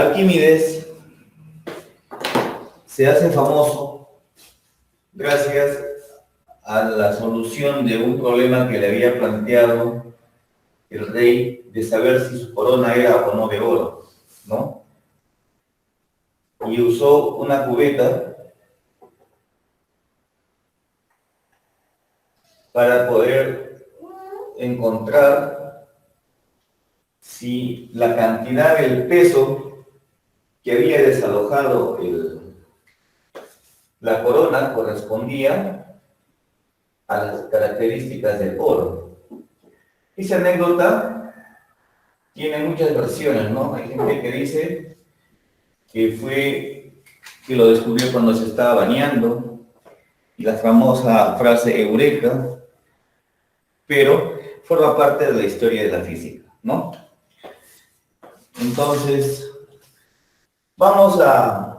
Arquímedes se hace famoso gracias a la solución de un problema que le había planteado el rey de saber si su corona era o no de oro, ¿no? Y usó una cubeta para poder encontrar si la cantidad del peso que había desalojado la corona correspondía a las características del oro. Esa anécdota tiene muchas versiones, ¿no? Hay gente que dice que lo descubrió cuando se estaba bañando, y la famosa frase eureka, pero forma parte de la historia de la física, ¿no? Entonces, vamos a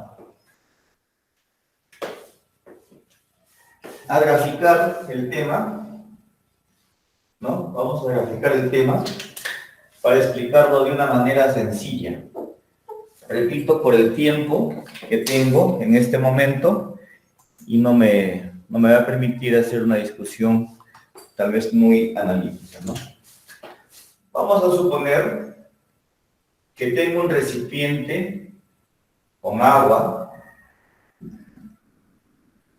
graficar el tema, ¿no? Vamos a graficar el tema para explicarlo de una manera sencilla. Repito, por el tiempo que tengo en este momento, y no me va a permitir hacer una discusión tal vez muy analítica, ¿no? Vamos a suponer que tengo un recipiente con agua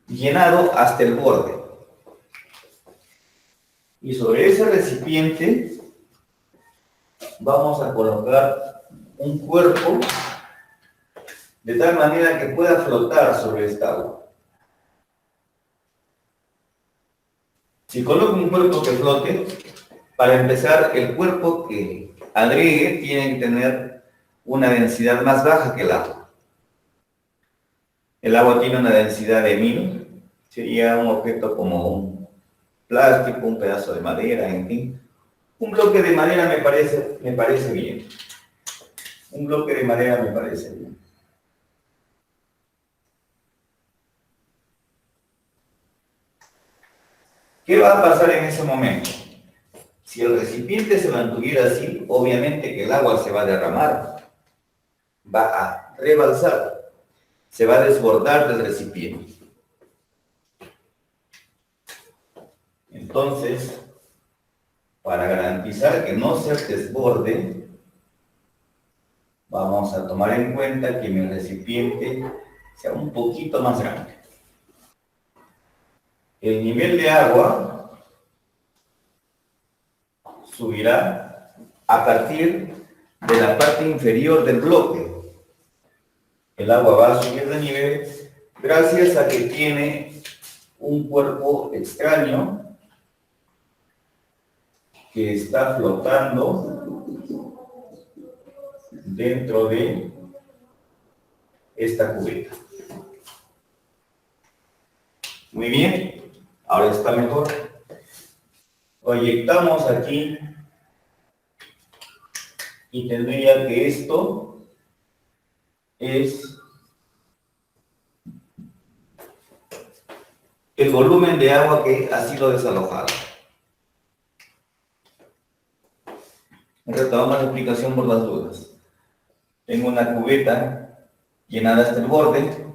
llenado hasta el borde. Y sobre ese recipiente vamos a colocar un cuerpo de tal manera que pueda flotar sobre esta agua. Si coloco un cuerpo que flote, para empezar, el cuerpo que agregue tiene que tener una densidad más baja que el agua. El agua tiene una densidad de 1000, sería un objeto como un plástico, un pedazo de madera, en fin. Un bloque de madera me parece bien. Un bloque de madera me parece bien. ¿Qué va a pasar en ese momento? Si el recipiente se mantuviera así, obviamente que el agua se va a derramar, va a rebalsar, se va a desbordar del recipiente. Entonces, para garantizar que no se desborde, vamos a tomar en cuenta que mi recipiente sea un poquito más grande. El nivel de agua subirá a partir de la parte inferior del bloque. El agua va a subir de nivel gracias a que tiene un cuerpo extraño que está flotando dentro de esta cubeta. Muy bien, ahora está mejor. Proyectamos aquí y tendría que esto es el volumen de agua que ha sido desalojado. Retomamos la explicación por las dudas. Tengo una cubeta llenada hasta el borde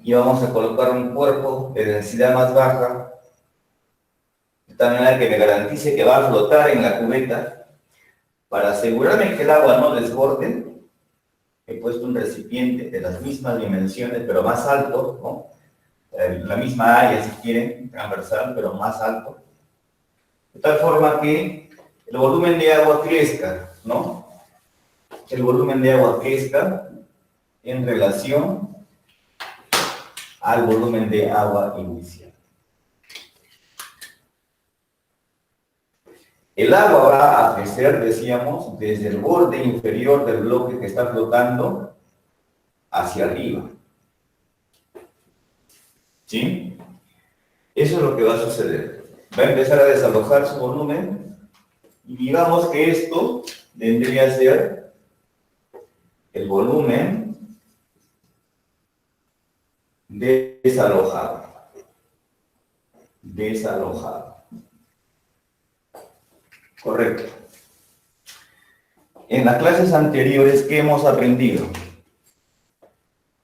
y vamos a colocar un cuerpo de densidad más baja, de tal manera que me garantice que va a flotar en la cubeta. Para asegurarme que el agua no desborde, he puesto un recipiente de las mismas dimensiones, pero más alto, ¿no? La misma área, si quieren, transversal, pero más alto. De tal forma que el volumen de agua crezca, ¿no? El volumen de agua crezca en relación al volumen de agua inicial. El agua va a crecer, decíamos, desde el borde inferior del bloque que está flotando hacia arriba. ¿Sí? Eso es lo que va a suceder. Va a empezar a desalojar su volumen y digamos que esto vendría a ser el volumen desalojado. Desalojado. Correcto. En las clases anteriores, ¿qué hemos aprendido?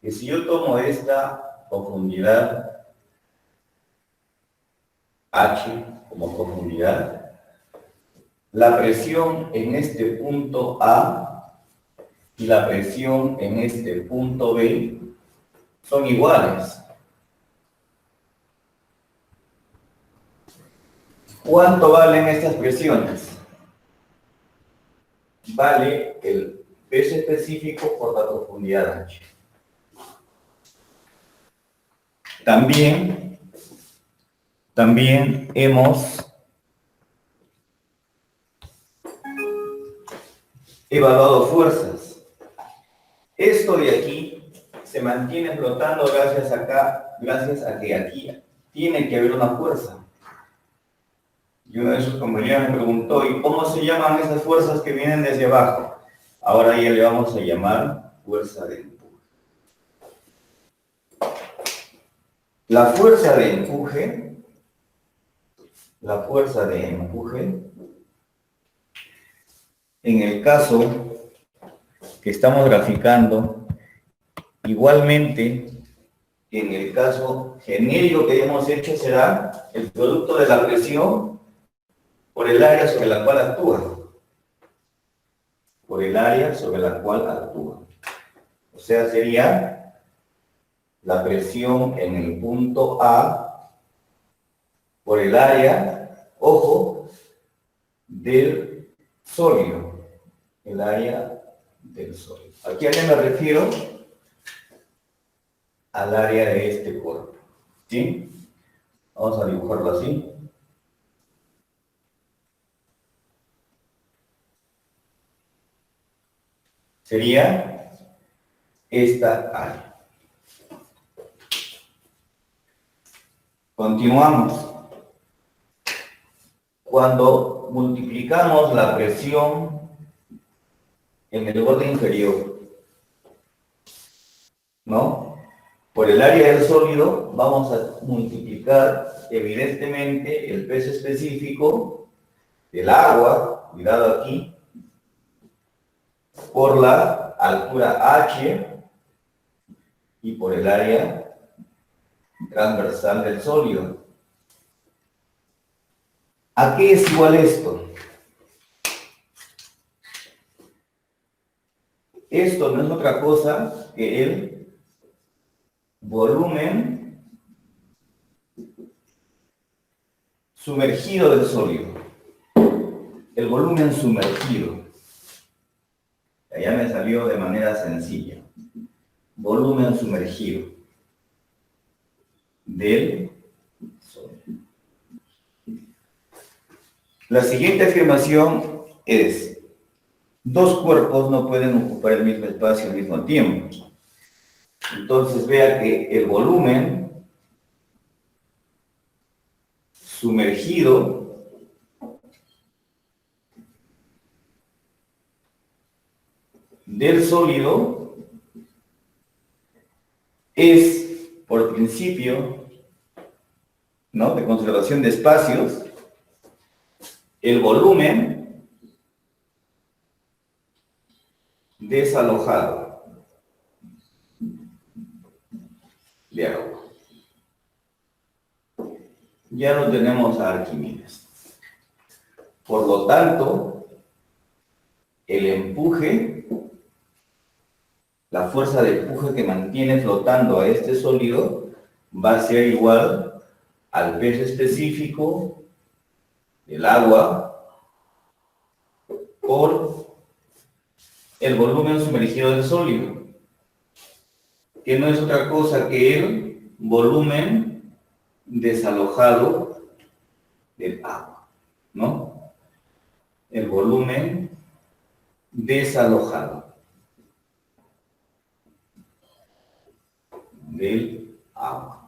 Que si yo tomo esta profundidad H como profundidad, la presión en este punto A y la presión en este punto B son iguales. ¿Cuánto valen estas presiones? Vale el peso específico por la profundidad H. También hemos evaluado fuerzas. Esto de aquí se mantiene flotando gracias a que aquí tiene que haber una fuerza. Y uno de sus compañeros me preguntó, ¿y cómo se llaman esas fuerzas que vienen desde abajo? Ahora ya le vamos a llamar fuerza de empuje. La fuerza de empuje, en el caso que estamos graficando, igualmente, en el caso genérico que hemos hecho será el producto de la presión por el área sobre la cual actúa. Por el área sobre la cual actúa. O sea, sería la presión en el punto A por el área, ojo, del sólido. El área del sólido. ¿Aquí a qué me refiero? Al área de este cuerpo. ¿Sí? Vamos a dibujarlo así. Sería esta área. Continuamos. Cuando multiplicamos la presión en el borde inferior, ¿no? Por el área del sólido, vamos a multiplicar evidentemente el peso específico del agua, cuidado aquí, por la altura H y por el área transversal del sólido. ¿A qué es igual esto? Esto no es otra cosa que el volumen sumergido del sólido. El volumen sumergido. Ya me salió de manera sencilla. Volumen sumergido del sólido. La siguiente afirmación es: dos cuerpos no pueden ocupar el mismo espacio al mismo tiempo. Entonces vea que el volumen sumergido del sólido es, por principio, ¿no?, de conservación de espacios, el volumen desalojado de agua. Ya lo tenemos a Arquímedes. Por lo tanto, el empuje, la fuerza de empuje que mantiene flotando a este sólido, va a ser igual al peso específico del agua por el volumen sumergido del sólido, que no es otra cosa que el volumen desalojado del agua, ¿no? El volumen desalojado del agua.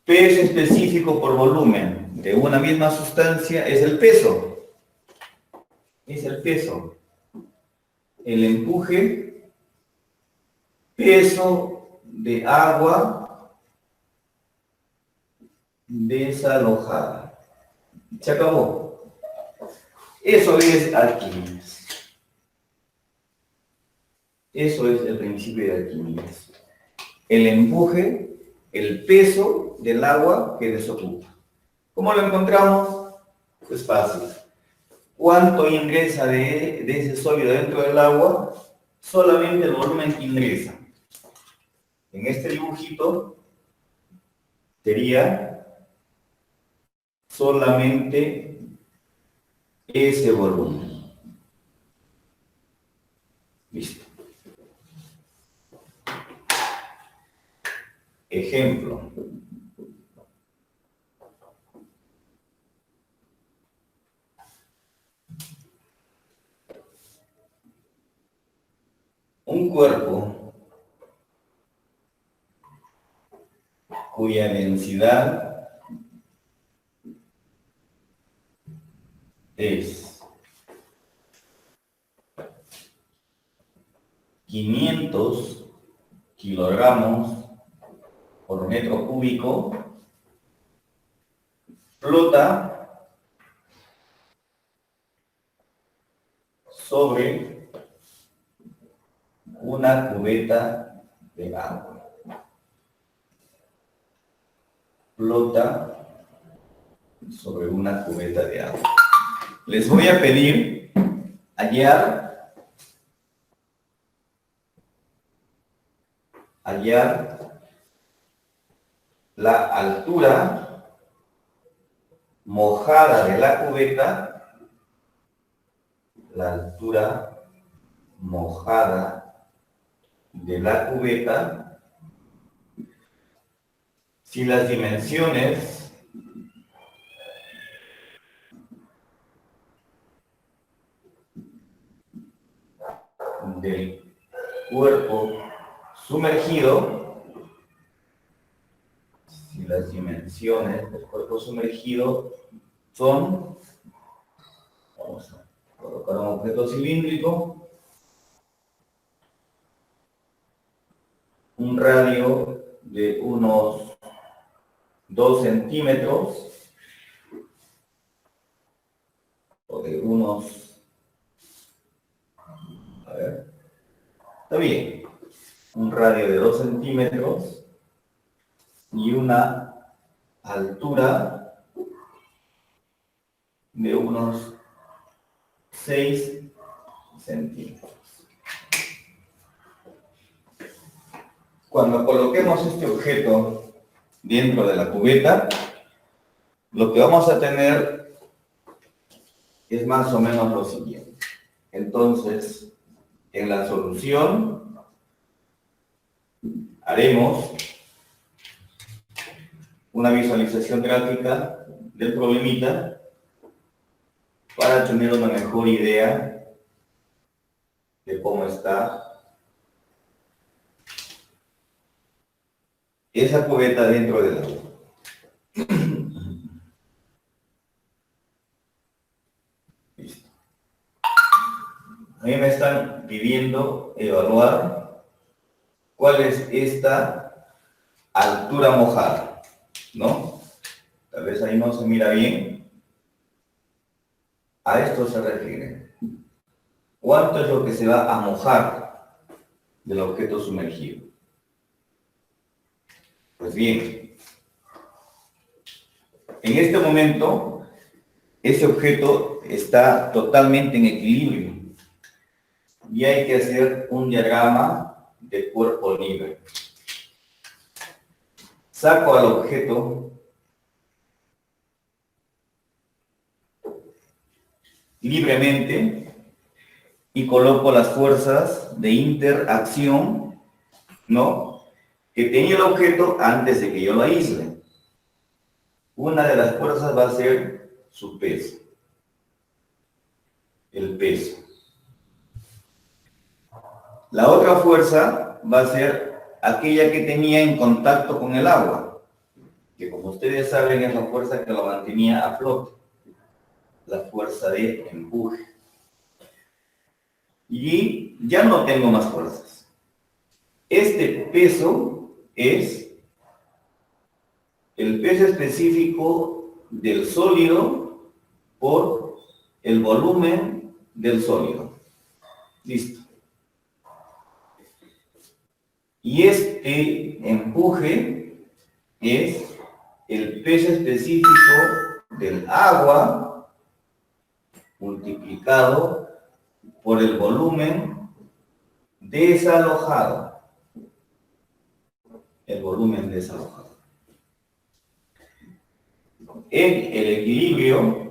Peso específico por volumen de una misma sustancia es el peso. Es el peso. El empuje, peso de agua desalojada. Se acabó. Eso es Arquímedes. Eso es el principio de Arquímedes. El empuje, el peso del agua que desocupa. ¿Cómo lo encontramos? Pues fácil. ¿Cuánto ingresa de ese sólido dentro del agua? Solamente el volumen que ingresa. En este dibujito sería solamente ese volumen. Listo. Ejemplo. Un cuerpo cuya densidad es 500 kilogramos por metro cúbico, flota sobre una cubeta de agua. Flota sobre una cubeta de agua. Les voy a pedir hallar la altura mojada de la cubeta, la altura mojada de la cubeta, si las dimensiones del cuerpo sumergido, si las dimensiones del cuerpo sumergido son, vamos a colocar un objeto cilíndrico, un radio de unos 2 centímetros, o de unos, a ver, está bien, un radio de 2 centímetros y una altura de unos 6 centímetros. Cuando coloquemos este objeto dentro de la cubeta, lo que vamos a tener es más o menos lo siguiente. Entonces, en la solución haremos una visualización gráfica del problemita para tener una mejor idea de cómo está esa cubeta dentro del agua. Listo. A mí me están pidiendo evaluar cuál es esta altura mojada, ¿no? Tal vez ahí no se mira bien. A esto se refiere. ¿Cuánto es lo que se va a mojar del objeto sumergido? Pues bien, en este momento, ese objeto está totalmente en equilibrio y hay que hacer un diagrama de cuerpo libre. Saco al objeto libremente y coloco las fuerzas de interacción, ¿no?, que tenía el objeto antes de que yo lo aísle. Una de las fuerzas va a ser su peso, el peso. La otra fuerza va a ser aquella que tenía en contacto con el agua, que como ustedes saben es la fuerza que lo mantenía a flote, la fuerza de empuje. Y ya no tengo más fuerzas. Este peso es el peso específico del sólido por el volumen del sólido. Listo. Y este empuje es el peso específico del agua multiplicado por el volumen desalojado. El volumen desalojado. En el equilibrio,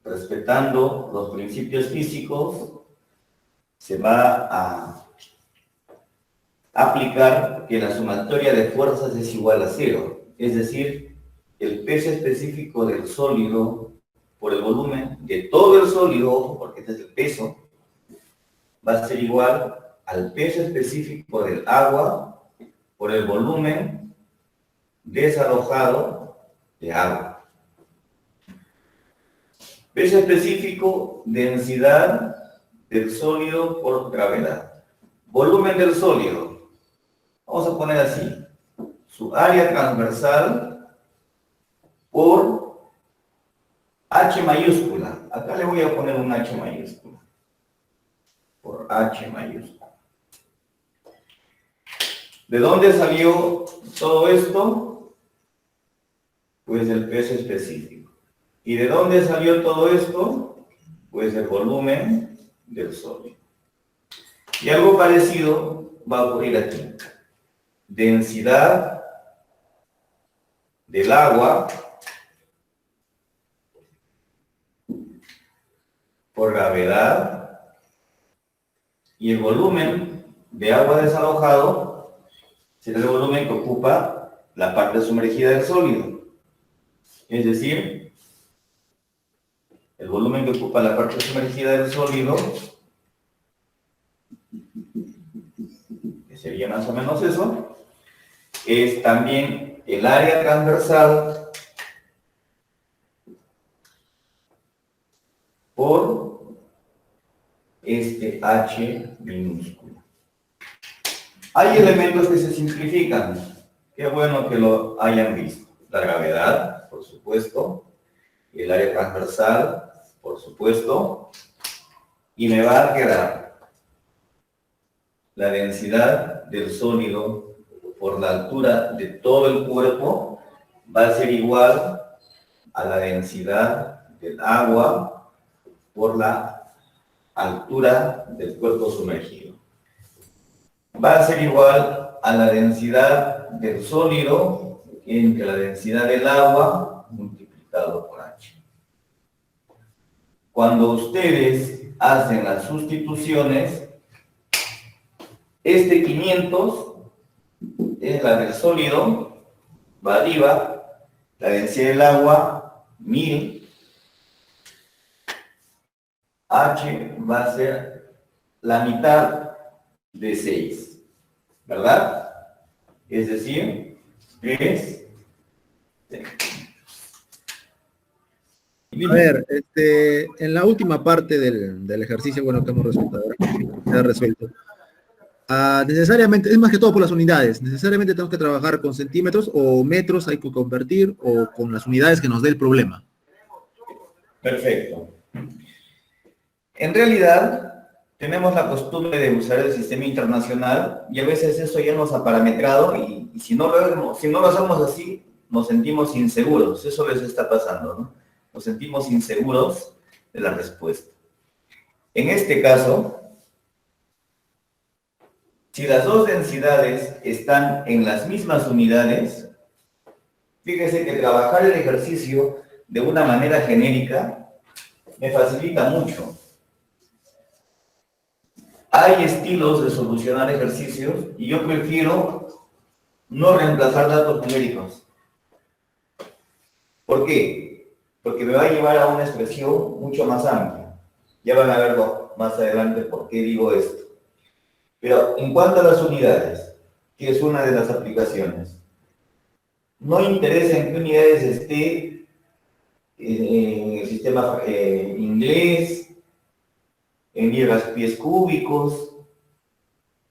respetando los principios físicos, se va a aplicar que la sumatoria de fuerzas es igual a cero. Es decir, el peso específico del sólido por el volumen de todo el sólido, ojo, porque este es el peso, va a ser igual al peso específico del agua por el volumen desalojado de agua. Peso específico, densidad del sólido por gravedad. Volumen del sólido, vamos a poner así, su área transversal por H mayúscula. Acá le voy a poner un H mayúscula. Por H mayúscula. ¿De dónde salió todo esto? Pues del peso específico. ¿Y de dónde salió todo esto? Pues del volumen del sólido. Y algo parecido va a ocurrir aquí. Densidad del agua por gravedad y el volumen de agua desalojado será el volumen que ocupa la parte sumergida del sólido. Es decir, el volumen que ocupa la parte sumergida del sólido, que sería más o menos eso, es también el área transversal por este H minúsculo. Hay elementos que se simplifican. Qué bueno que lo hayan visto. La gravedad, por supuesto. El área transversal, por supuesto. Y me va a quedar la densidad del sólido por la altura de todo el cuerpo va a ser igual a la densidad del agua por la altura del cuerpo sumergido. Va a ser igual a la densidad del sólido entre la densidad del agua multiplicado por H. Cuando ustedes hacen las sustituciones, este 500 es la del sólido, va arriba, la densidad del agua, 1000, H va a ser la mitad de 6, ¿verdad? Es decir, es... A ver, en la última parte del ejercicio, bueno, que hemos resuelto ahora, se ha resuelto. Necesariamente, es más que todo por las unidades, necesariamente tenemos que trabajar con centímetros o metros, hay que convertir, o con las unidades que nos dé el problema. Perfecto. En realidad, tenemos la costumbre de usar el sistema internacional y a veces eso ya nos ha parametrado y si no lo hacemos así, nos sentimos inseguros. Eso les está pasando, ¿no? Nos sentimos inseguros de la respuesta. En este caso, si las dos densidades están en las mismas unidades, fíjese que trabajar el ejercicio de una manera genérica me facilita mucho. Hay estilos de solucionar ejercicios y yo prefiero no reemplazar datos numéricos. ¿Por qué? Porque me va a llevar a una expresión mucho más amplia. Ya van a verlo más adelante por qué digo esto. Pero en cuanto a las unidades, que es una de las aplicaciones, no interesa en qué unidades esté en el sistema inglés, en libras pies cúbicos,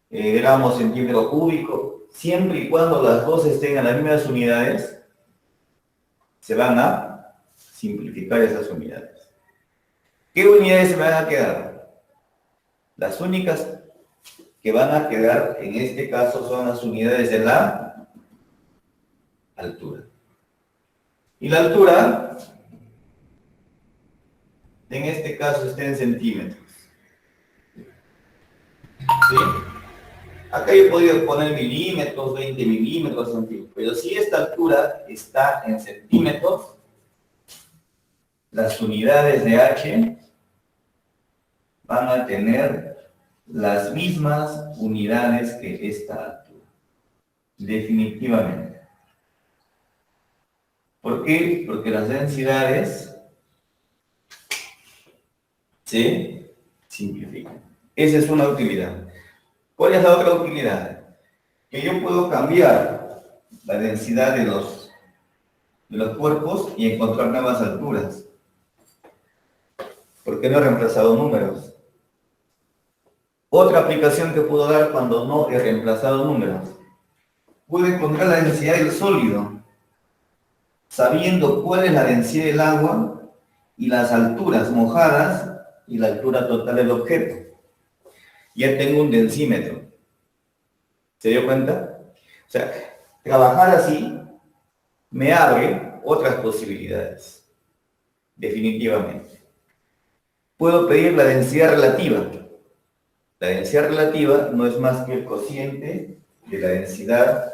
gramos centímetro cúbico, siempre y cuando las dos estén en las mismas unidades, se van a simplificar esas unidades. ¿Qué unidades se van a quedar? Las únicas que van a quedar en este caso son las unidades de la altura. Y la altura, en este caso, está en centímetros. ¿Sí? Acá yo he podido poner milímetros, 20 milímetros, centímetros, pero si esta altura está en centímetros, las unidades de H van a tener las mismas unidades que esta altura. Definitivamente. ¿Por qué? Porque las densidades se simplifican. Esa es una utilidad. ¿Cuál es la otra utilidad? Que yo puedo cambiar la densidad de los cuerpos y encontrar nuevas alturas. Porque no he reemplazado números. Otra aplicación que puedo dar cuando no he reemplazado números. Puedo encontrar la densidad del sólido, sabiendo cuál es la densidad del agua y las alturas mojadas y la altura total del objeto. Ya tengo un densímetro. ¿Se dio cuenta? O sea, trabajar así me abre otras posibilidades. Definitivamente. Puedo pedir la densidad relativa. La densidad relativa no es más que el cociente de la densidad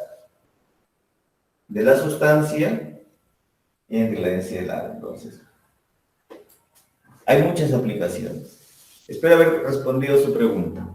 de la sustancia entre la densidad del agua. Entonces, hay muchas aplicaciones. Espero haber respondido a su pregunta.